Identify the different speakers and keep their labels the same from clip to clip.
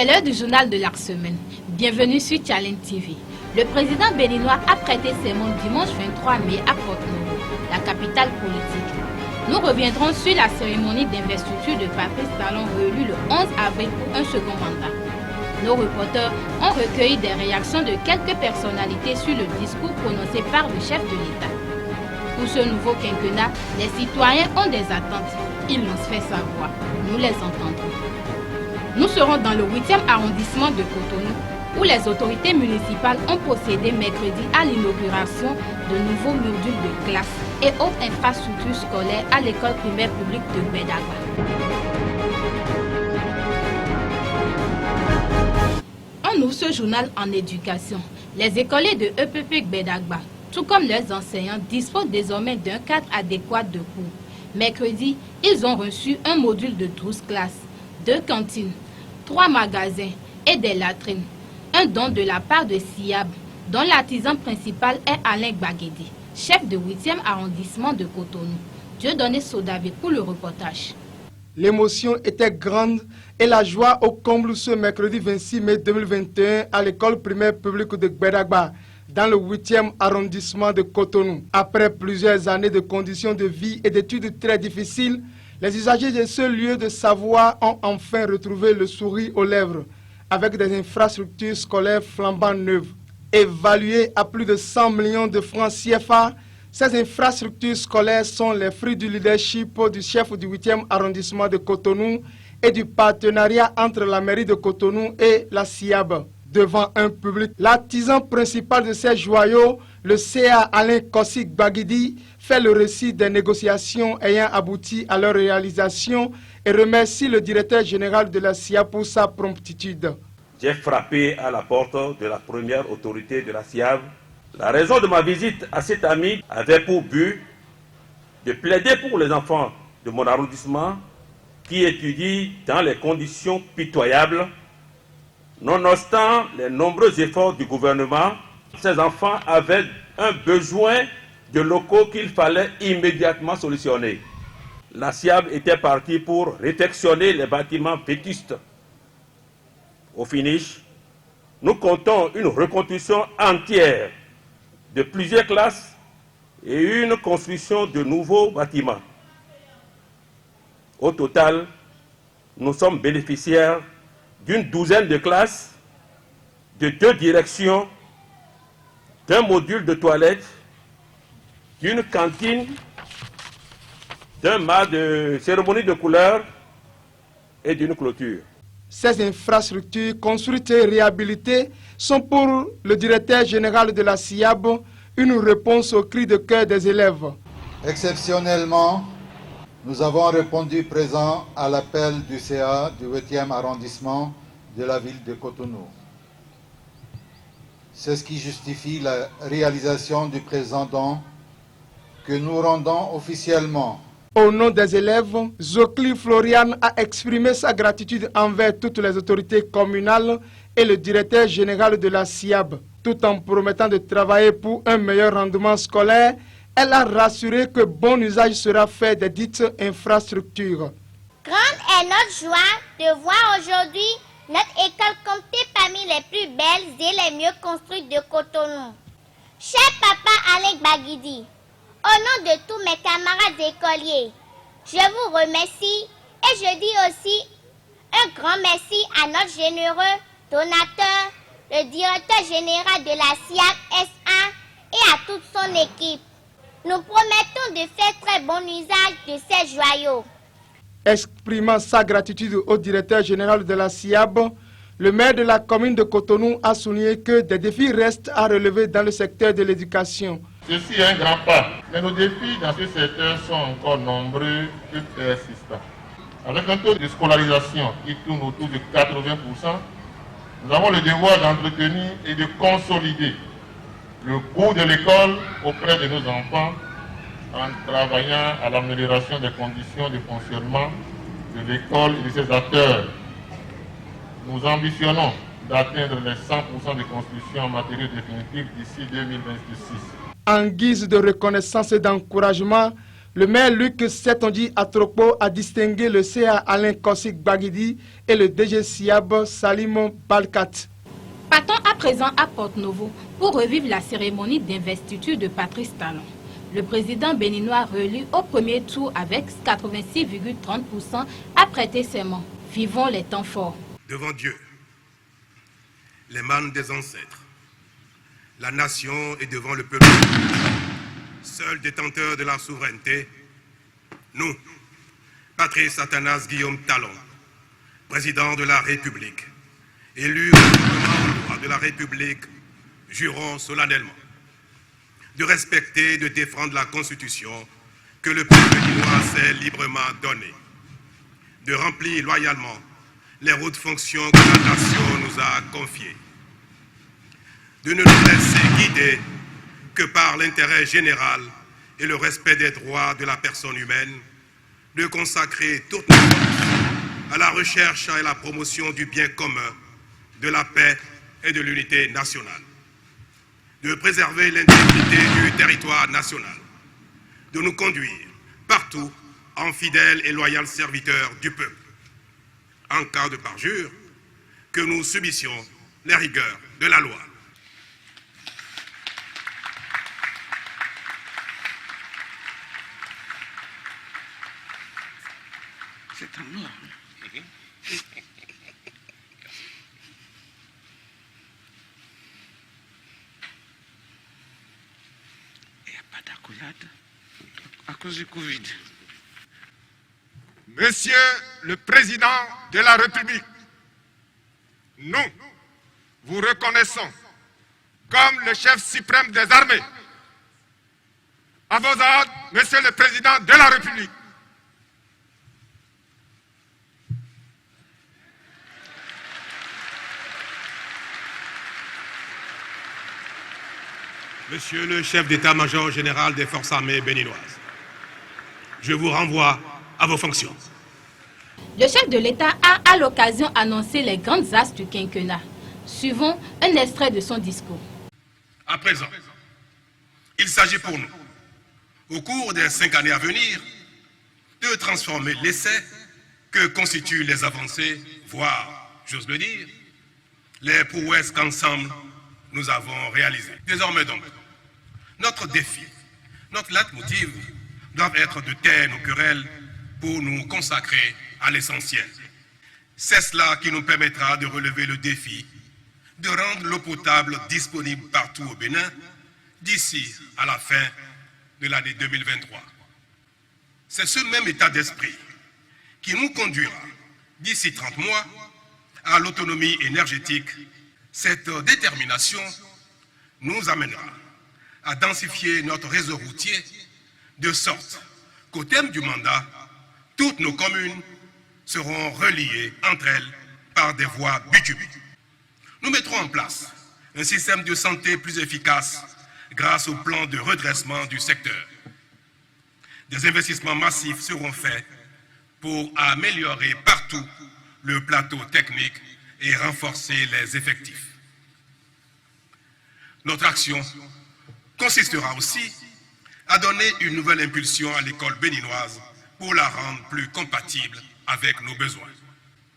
Speaker 1: C'est l'heure du journal de la semaine. Bienvenue sur Challenge TV. Le président béninois a prêté serment dimanche 23 mai à Porto-Novo, la capitale politique. Nous reviendrons sur la cérémonie d'investiture de Patrice Talon réélu le 11 avril pour un second mandat. Nos reporters ont recueilli des réactions de quelques personnalités sur le discours prononcé par le chef de l'État. Pour ce nouveau quinquennat, les citoyens ont des attentes. Ils nous fait savoir. Nous les entendrons. Nous serons dans le 8e arrondissement de Cotonou, où les autorités municipales ont procédé mercredi à l'inauguration de nouveaux modules de classe et autres infrastructures scolaires à l'école primaire publique de Gbedagba. On ouvre ce journal en éducation. Les écoliers de EPP Gbedagba, tout comme leurs enseignants, disposent désormais d'un cadre adéquat de cours. Mercredi, ils ont reçu un module de 12 classes, 2 cantines, 3 magasins et des latrines. Un don de la part de SIAB, dont l'artisan principal est Alain Gbagidi, chef de 8e arrondissement de Cotonou. Dieudonné Sodavé pour le reportage.
Speaker 2: L'émotion était grande et la joie au comble ce mercredi 26 mai 2021 à l'école primaire publique de Gbedagba, dans le 8e arrondissement de Cotonou. Après plusieurs années de conditions de vie et d'études très difficiles, les usagers de ce lieu de savoir ont enfin retrouvé le sourire aux lèvres, avec des infrastructures scolaires flambant neuves. Évaluées à plus de 100 millions de francs CFA, ces infrastructures scolaires sont les fruits du leadership du chef du 8e arrondissement de Cotonou et du partenariat entre la mairie de Cotonou et la SIAB. Devant un public, l'artisan principal de ces joyaux, le CA Alain Gbagidi, fait le récit des négociations ayant abouti à leur réalisation et remercie le directeur général de la SIAB pour sa promptitude.
Speaker 3: J'ai frappé à la porte de la première autorité de la SIAB. La raison de ma visite à cet ami avait pour but de plaider pour les enfants de mon arrondissement qui étudient dans les conditions pitoyables. Nonobstant les nombreux efforts du gouvernement, ces enfants avaient un besoin de locaux qu'il fallait immédiatement solutionner. La SIAB était partie pour réfectionner les bâtiments vétustes. Au finish, nous comptons une reconstruction entière de plusieurs classes et une construction de nouveaux bâtiments. Au total, nous sommes bénéficiaires d'une douzaine de classes, de 2 directions, d'un module de toilette, d'une cantine, d'un mât de cérémonie de couleur et d'une clôture.
Speaker 2: Ces infrastructures construites et réhabilitées sont pour le directeur général de la SIAB une réponse au cri de cœur des élèves.
Speaker 4: Exceptionnellement, nous avons répondu présent à l'appel du CA du 8e arrondissement de la ville de Cotonou. C'est ce qui justifie la réalisation du présent don que nous rendons officiellement.
Speaker 2: Au nom des élèves, Zokli Florian a exprimé sa gratitude envers toutes les autorités communales et le directeur général de la SIAB. Tout en promettant de travailler pour un meilleur rendement scolaire, elle a rassuré que bon usage sera fait des dites infrastructures.
Speaker 5: Grande est notre joie de voir aujourd'hui notre école comptée parmi les plus belles et les mieux construites de Cotonou. Cher papa Alain Gbagidi, au nom de tous mes camarades écoliers, je vous remercie et je dis aussi un grand merci à notre généreux donateur, le directeur général de la SIAB SA et à toute son équipe. Nous promettons de faire très bon usage de ces joyaux.
Speaker 2: Exprimant sa gratitude au directeur général de la SIAB, le maire de la commune de Cotonou a souligné que des défis restent à relever dans le secteur de l'éducation.
Speaker 6: Ceci est un grand pas, mais nos défis dans ce secteur sont encore nombreux et persistants. Avec un taux de scolarisation qui tourne autour de 80%, nous avons le devoir d'entretenir et de consolider le coût de l'école auprès de nos enfants en travaillant à l'amélioration des conditions de fonctionnement de l'école et de ses acteurs. Nous ambitionnons d'atteindre les 100% de construction en matériaux définitifs d'ici 2026.
Speaker 2: En guise de reconnaissance et d'encouragement, Le maire Luc Setonji Atropo a distingué le CA Alain Kossik Bagidi et le DG Siab Salim Balkat.
Speaker 1: Partons à présent à Porto-Novo pour revivre la cérémonie d'investiture de Patrice Talon. Le président béninois réélu au premier tour avec 86,30% a prêté serment. Vivons les temps forts.
Speaker 7: Devant Dieu, les mânes des ancêtres, la nation et devant le peuple, seul détenteur de la souveraineté, nous, Patrice Athanas Guillaume Talon, président de la République, élu au loi de la République, jurons solennellement de respecter et de défendre la Constitution que le peuple béninois s'est librement donnée, de remplir loyalement les hautes fonctions que la nation nous a confiées, de ne nous laisser guider que par l'intérêt général et le respect des droits de la personne humaine, de consacrer toute notre force à la recherche et à la promotion du bien commun, de la paix et de l'unité nationale, de préserver l'intégrité du territoire national, de nous conduire partout en fidèles et loyaux serviteurs du peuple. En cas de parjure, que nous subissions les rigueurs de la loi.
Speaker 8: C'est en or. Il n'y a pas d'accolade à cause du Covid.
Speaker 9: Monsieur le Président de la République, nous vous reconnaissons comme le chef suprême des armées. À vos ordres, Monsieur le Président de la République.
Speaker 7: Monsieur le chef d'état-major général des forces armées béninoises, je vous renvoie à vos fonctions.
Speaker 1: Le chef de l'État a à l'occasion annoncé les grandes axes du quinquennat. Suivons un extrait de son discours.
Speaker 7: À présent, il s'agit pour nous, au cours des 5 années à venir, de transformer l'essai que constituent les avancées, voire, j'ose le dire, les prouesses qu'ensemble nous avons réalisées. Désormais donc, notre défi, notre leitmotiv doivent être de taire nos querelles pour nous consacrer à l'essentiel. C'est cela qui nous permettra de relever le défi de rendre l'eau potable disponible partout au Bénin d'ici à la fin de l'année 2023. C'est ce même état d'esprit qui nous conduira d'ici 30 mois à l'autonomie énergétique. Cette détermination nous amènera à densifier notre réseau routier de sorte qu'au terme du mandat, toutes nos communes seront reliées entre elles par des voies bituminées. Nous mettrons en place un système de santé plus efficace grâce au plan de redressement du secteur. Des investissements massifs seront faits pour améliorer partout le plateau technique et renforcer les effectifs. Notre action consistera aussi à donner une nouvelle impulsion à l'école béninoise pour la rendre plus compatible avec nos besoins.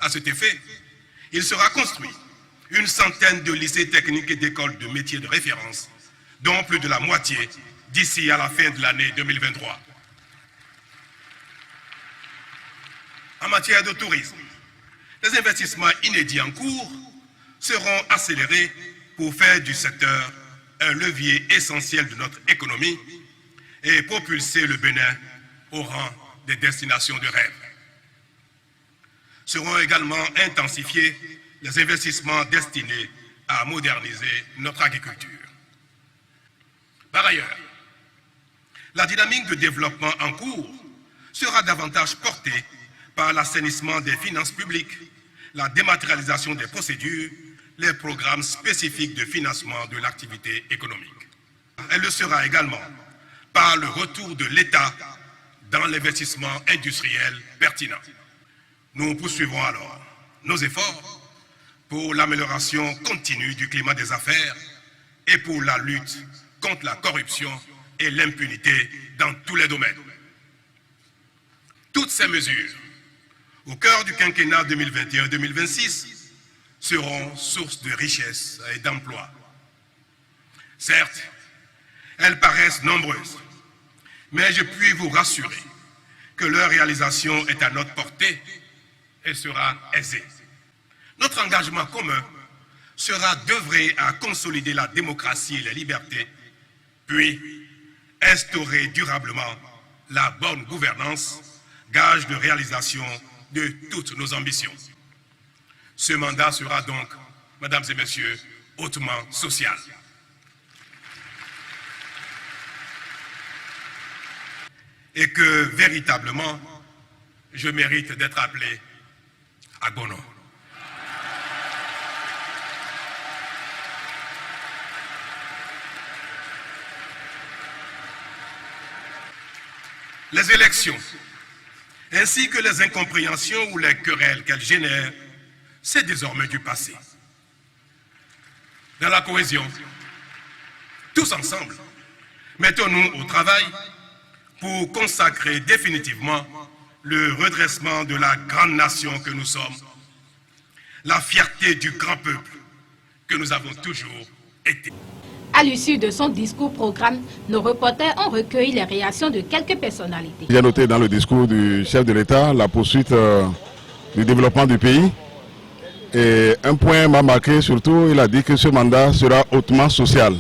Speaker 7: À cet effet, il sera construit une centaine de lycées techniques et d'écoles de métiers de référence, dont plus de la moitié d'ici à la fin de l'année 2023. En matière de tourisme, les investissements inédits en cours seront accélérés pour faire du secteur un levier essentiel de notre économie et propulser le Bénin au rang des destinations de rêve. Seront également intensifiés les investissements destinés à moderniser notre agriculture. Par ailleurs, la dynamique de développement en cours sera davantage portée par l'assainissement des finances publiques, la dématérialisation des procédures, les programmes spécifiques de financement de l'activité économique. Elle le sera également par le retour de l'État dans l'investissement industriel pertinent. Nous poursuivrons alors nos efforts pour l'amélioration continue du climat des affaires et pour la lutte contre la corruption et l'impunité dans tous les domaines. Toutes ces mesures, au cœur du quinquennat 2021-2026, seront source de richesse et d'emploi. Certes, elles paraissent nombreuses, mais je puis vous rassurer que leur réalisation est à notre portée et sera aisée. Notre engagement commun sera d'œuvrer à consolider la démocratie et les libertés, puis instaurer durablement la bonne gouvernance, gage de réalisation de toutes nos ambitions. Ce mandat sera donc, mesdames et messieurs, hautement social. Et que, véritablement, je mérite d'être appelé à bon nom. Les élections, ainsi que les incompréhensions ou les querelles qu'elles génèrent, c'est désormais du passé. Dans la cohésion, tous ensemble, mettons-nous au travail pour consacrer définitivement le redressement de la grande nation que nous sommes, la fierté du grand peuple que nous avons toujours été.
Speaker 1: À l'issue de son discours-programme, nos reporters ont recueilli les réactions de quelques personnalités.
Speaker 10: J'ai noté dans le discours du chef de l'État la poursuite du développement du pays. Et un point m'a marqué surtout, il a dit que ce mandat sera hautement social.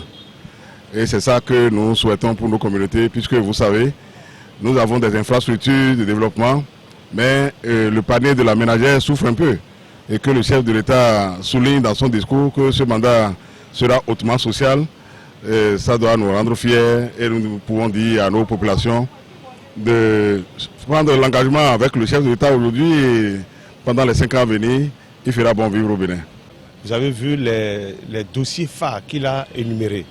Speaker 10: Et c'est ça que nous souhaitons pour nos communautés, puisque vous savez, nous avons des infrastructures de développement, mais le panier de la ménagère souffre un peu. Et que le chef de l'État souligne dans son discours que ce mandat sera hautement social. Et ça doit nous rendre fiers et nous pouvons dire à nos populations de prendre l'engagement avec le chef de l'État aujourd'hui et pendant les 5 ans à venir, il fera bon vivre au Bénin.
Speaker 11: Vous avez vu les dossiers phares qu'il a énumérés,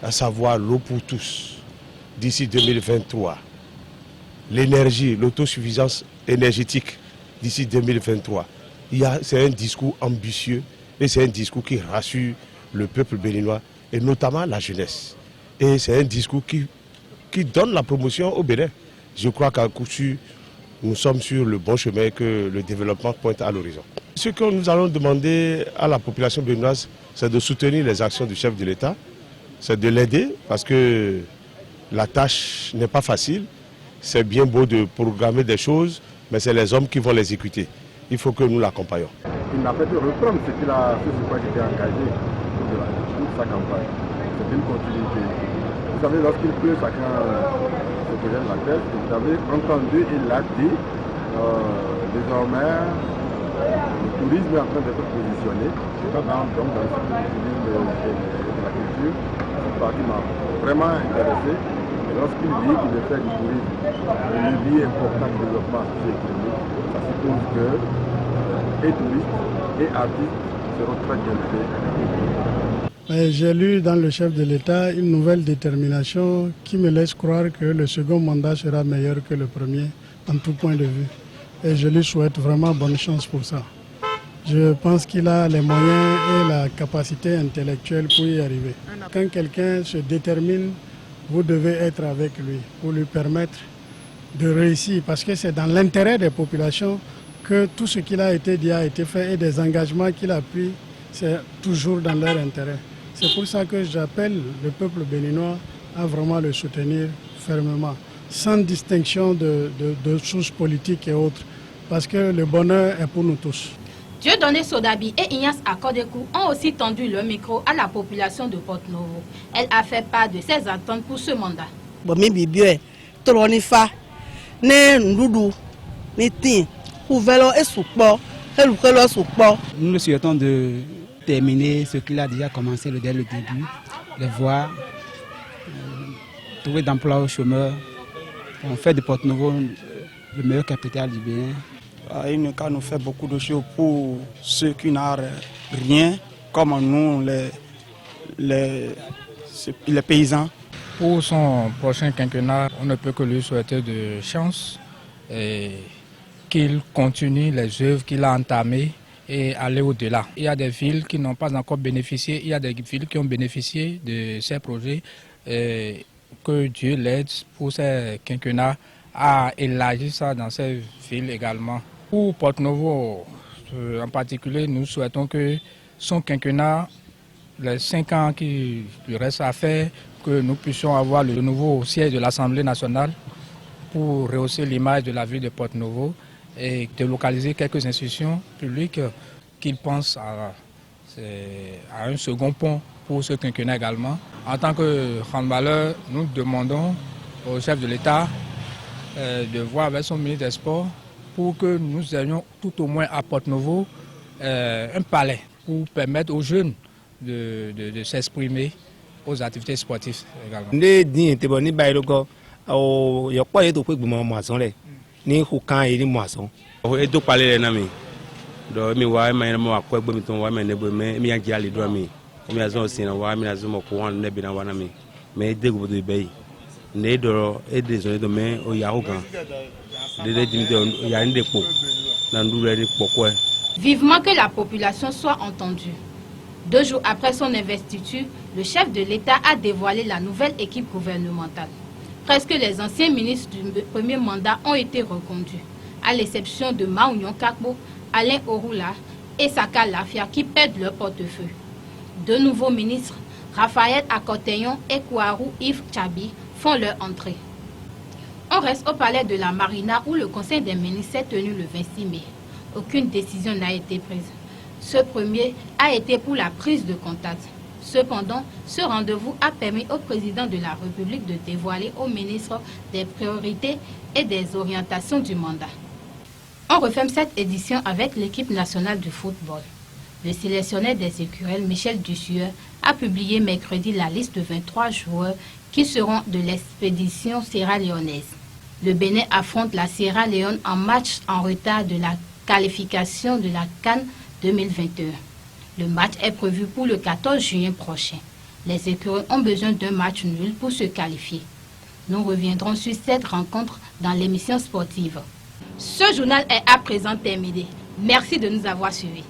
Speaker 11: à savoir l'eau pour tous d'ici 2023, l'énergie, l'autosuffisance énergétique d'ici 2023. C'est un discours ambitieux et c'est un discours qui rassure le peuple béninois et notamment la jeunesse. Et c'est un discours qui donne la promotion au Bénin. Je crois qu'à coup sûr, nous sommes sur le bon chemin et que le développement pointe à l'horizon. Ce que nous allons demander à la population béninoise, c'est de soutenir les actions du chef de l'État, c'est de l'aider parce que la tâche n'est pas facile. C'est bien beau de programmer des choses, mais c'est les hommes qui vont les exécuter. Il faut que nous l'accompagnions.
Speaker 12: Il n'a fait que reprendre ce qu'il a fait, sur quoi il était engagé toute sa campagne. C'est une continuité. Vous savez, lorsqu'il pleut, chacun se projette la tête. Vous avez entendu, il l'a dit, désormais, le tourisme est en train d'être positionné. Donc, dans le secteur du tourisme de la culture, cette partie m'a vraiment intéressé. Et lorsqu'il dit qu'il veut faire du tourisme, un levier important de développement socio-économique, ça suppose que et touristes et artistes seront très qualifiés.
Speaker 13: J'ai lu dans le chef de l'État une nouvelle détermination qui me laisse croire que le second mandat sera meilleur que le premier en tout point de vue. Et je lui souhaite vraiment bonne chance pour ça. Je pense qu'il a les moyens et la capacité intellectuelle pour y arriver. Quand quelqu'un se détermine, vous devez être avec lui pour lui permettre de réussir parce que c'est dans l'intérêt des populations que tout ce qu'il a été dit a été fait et des engagements qu'il a pris, c'est toujours dans leur intérêt. C'est pour ça que j'appelle le peuple béninois à vraiment le soutenir fermement, sans distinction de sources politiques et autres, parce que le bonheur est pour nous tous.
Speaker 1: Dieudonné Sodabi et Ignace Akodekou ont aussi tendu le micro à la population de Porto-Novo. Elle a fait part de ses attentes pour ce mandat.
Speaker 14: Nous souhaitons de terminer ce qu'il a déjà commencé dès le début, les voies, trouver d'emploi aux chômeurs, on fait de Porto-Novo le meilleur capital du Bénin.
Speaker 15: Il nous fait beaucoup de choses pour ceux qui n'ont rien, comme nous, les paysans.
Speaker 16: Pour son prochain quinquennat, on ne peut que lui souhaiter de chance et qu'il continue les œuvres qu'il a entamées et aller au-delà. Il y a des villes qui n'ont pas encore bénéficié, il y a des villes qui ont bénéficié de ces projets. Que Dieu l'aide pour ces quinquennats à élargir ça dans ces villes également. Pour Porto-Novo, en particulier, nous souhaitons que son quinquennat, les 5 ans qui lui restent à faire, que nous puissions avoir le nouveau siège de l'Assemblée nationale pour rehausser l'image de la ville de Porto-Novo et délocaliser quelques institutions publiques qu'ils pensent à un second pont pour ce quinquennat également. En tant que handballeur, nous demandons au chef de l'État de voir avec son ministre des Sports pour que nous ayons tout au moins à Porto-Novo un palais pour permettre aux jeunes de s'exprimer aux activités sportives également.
Speaker 1: Vivement que la population soit entendue. 2 jours après son investiture, le chef de l'État a dévoilé la nouvelle équipe gouvernementale. Presque les anciens ministres du premier mandat ont été reconduits, à l'exception de Maounion Kakbo, Alain Orula et Saka Lafia qui perdent leur portefeuille. 2 nouveaux ministres, Raphaël Akoteyon et Kouarou Yves Tchabi, font leur entrée. On reste au palais de la Marina où le conseil des ministres s'est tenu le 26 mai. Aucune décision n'a été prise. Ce premier a été pour la prise de contact. Cependant, ce rendez-vous a permis au président de la République de dévoiler au ministre des priorités et des orientations du mandat. On referme cette édition avec l'équipe nationale de football. Le sélectionneur des écureuils, Michel Dussueur, a publié mercredi la liste de 23 joueurs qui seront de l'expédition sierra-léonaise. Le Bénin affronte la Sierra Leone en match en retard de la qualification de la CAN 2021. Le match est prévu pour le 14 juin prochain. Les écureuils ont besoin d'un match nul pour se qualifier. Nous reviendrons sur cette rencontre dans l'émission sportive. Ce journal est à présent terminé. Merci de nous avoir suivis.